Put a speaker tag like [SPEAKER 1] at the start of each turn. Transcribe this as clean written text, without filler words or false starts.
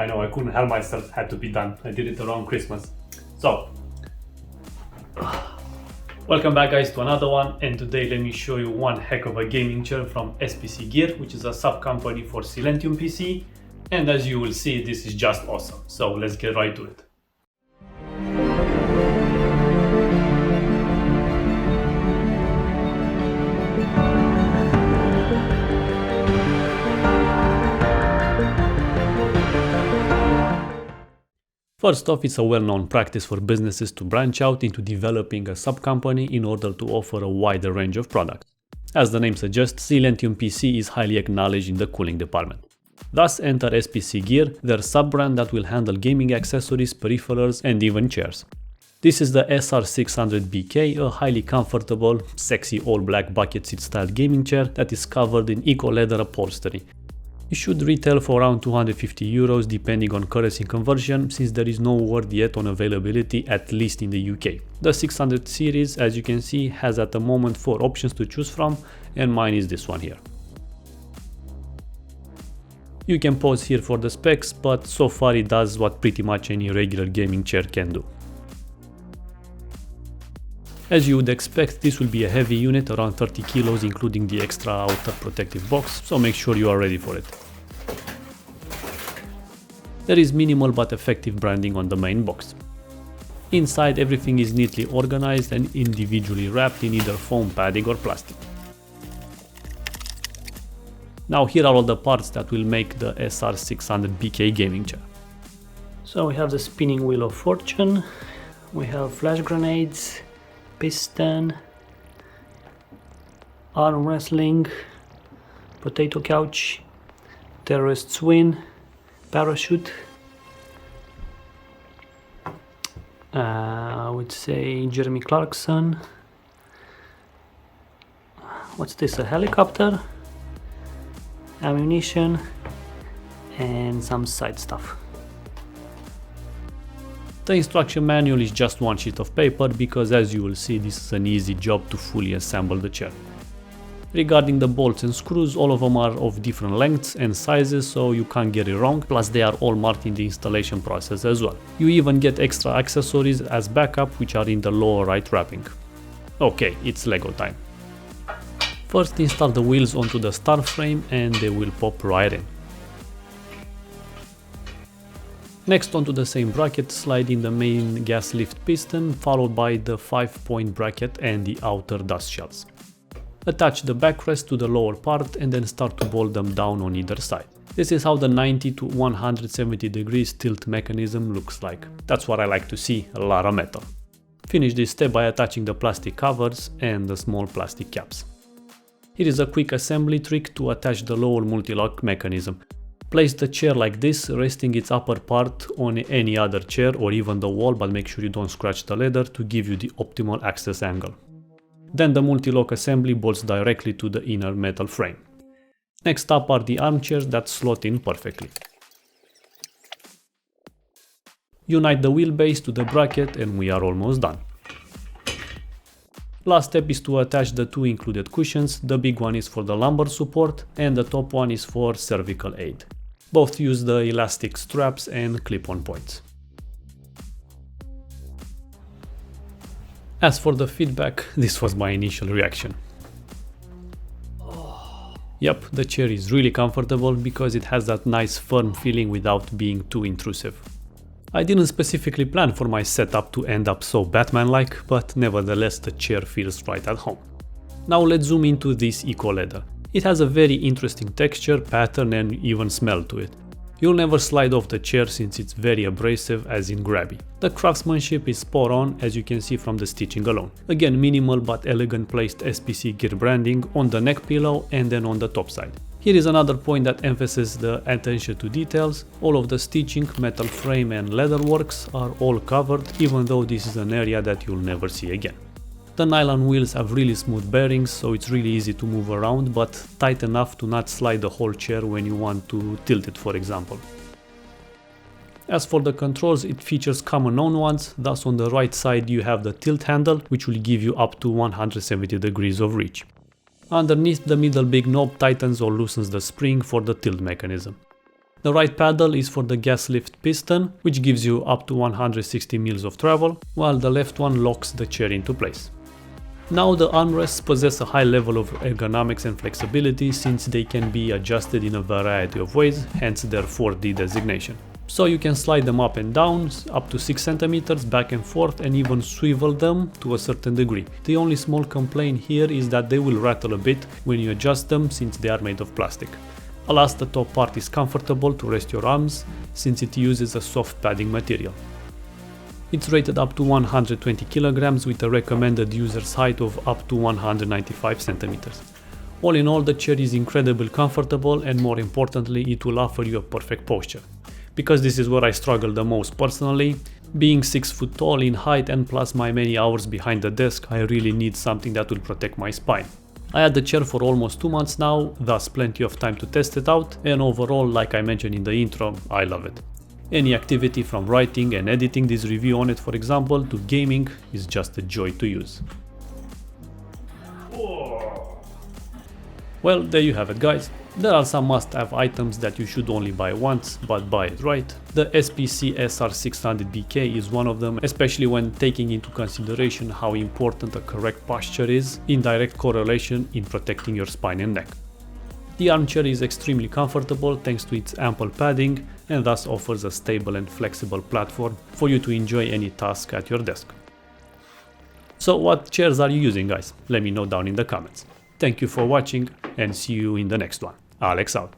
[SPEAKER 1] I know, I couldn't help myself, had to be done. I did it around Christmas. So, welcome back guys to another one, and today let me show you one heck of a gaming chair from SPC Gear, which is a sub company for silentiumpc, and as you will see, this is just awesome. So let's get right to it. First off, it's a well-known practice for businesses to branch out into developing a sub-company in order to offer a wider range of products. As the name suggests, silentiumpc is highly acknowledged in the cooling department. Thus enter SPC Gear, their sub-brand that will handle gaming accessories, peripherals, and even chairs. This is the SR600 BK, a highly comfortable, sexy all-black bucket seat style gaming chair that is covered in eco-leather upholstery. It should retail for around 250 euros depending on currency conversion, since there is no word yet on availability, at least in the UK. The 600 series, as you can see, has at the moment 4 options to choose from, and mine is this one here. You can pause here for the specs, but so far it does what pretty much any regular gaming chair can do. As you would expect, this will be a heavy unit, around 30 kilos, including the extra outer protective box, so make sure you are ready for it. There is minimal but effective branding on the main box. Inside, everything is neatly organized and individually wrapped in either foam padding or plastic. Now here are all the parts that will make the SR600 BK gaming chair. So we have the spinning wheel of fortune, we have flash grenades, piston, arm wrestling, potato couch, terrorist swing, parachute, I would say Jeremy Clarkson. What's this, a helicopter, ammunition, and some side stuff. The instruction manual is just one sheet of paper because, as you will see, this is an easy job to fully assemble the chair. Regarding the bolts and screws, all of them are of different lengths and sizes, so you can't get it wrong, plus they are all marked in the installation process as well. You even get extra accessories as backup, which are in the lower right wrapping. Okay, it's Lego time. First install the wheels onto the star frame and they will pop right in. Next, onto the same bracket, slide in the main gas lift piston, followed by the 5-point bracket and the outer dust shells. Attach the backrest to the lower part and then start to bolt them down on either side. This is how the 90 to 170 degrees tilt mechanism looks like. That's what I like to see, a lot of metal. Finish this step by attaching the plastic covers and the small plastic caps. Here is a quick assembly trick to attach the lower multi-lock mechanism. Place the chair like this, resting its upper part on any other chair or even the wall, but make sure you don't scratch the leather to give you the optimal access angle. Then the multi-lock assembly bolts directly to the inner metal frame. Next up are the armchairs that slot in perfectly. Unite the wheelbase to the bracket and we are almost done. Last step is to attach the 2 included cushions. The big one is for the lumbar support and the top one is for cervical aid. Both use the elastic straps and clip-on points. As for the feedback, this was my initial reaction. Yep, the chair is really comfortable because it has that nice firm feeling without being too intrusive. I didn't specifically plan for my setup to end up so Batman-like, but nevertheless the chair feels right at home. Now let's zoom into this eco leather. It has a very interesting texture, pattern and even smell to it. You'll never slide off the chair since it's very abrasive, as in grabby. The craftsmanship is spot on, as you can see from the stitching alone. Again, minimal but elegant placed SPC Gear branding on the neck pillow and then on the top side. Here is another point that emphasizes the attention to details. All of the stitching, metal frame and leather works are all covered, even though this is an area that you'll never see again. The nylon wheels have really smooth bearings, so it's really easy to move around, but tight enough to not slide the whole chair when you want to tilt it, for example. As for the controls, it features common known ones, thus on the right side you have the tilt handle, which will give you up to 170 degrees of reach. Underneath, the middle big knob tightens or loosens the spring for the tilt mechanism. The right paddle is for the gas lift piston, which gives you up to 160 mils of travel, while the left one locks the chair into place. Now the armrests possess a high level of ergonomics and flexibility since they can be adjusted in a variety of ways, hence their 4D designation. So you can slide them up and down, up to 6 cm, back and forth, and even swivel them to a certain degree. The only small complaint here is that they will rattle a bit when you adjust them since they are made of plastic. Alas, the top part is comfortable to rest your arms since it uses a soft padding material. It's rated up to 120 kg with a recommended user's height of up to 195 cm. All in all, the chair is incredibly comfortable and more importantly, it will offer you a perfect posture. Because this is where I struggle the most personally. Being 6 foot tall in height and plus my many hours behind the desk, I really need something that will protect my spine. I had the chair for almost 2 months now, thus plenty of time to test it out, and overall, like I mentioned in the intro, I love it. Any activity from writing and editing this review on it, for example, to gaming is just a joy to use. Well, there you have it, guys. There are some must-have items that you should only buy once, but buy it right. The SPC SR600 BK is one of them, especially when taking into consideration how important a correct posture is in direct correlation in protecting your spine and neck. The armchair is extremely comfortable thanks to its ample padding and thus offers a stable and flexible platform for you to enjoy any task at your desk. So what chairs are you using, guys? Let me know down in the comments. Thank you for watching and see you in the next one. Alex out.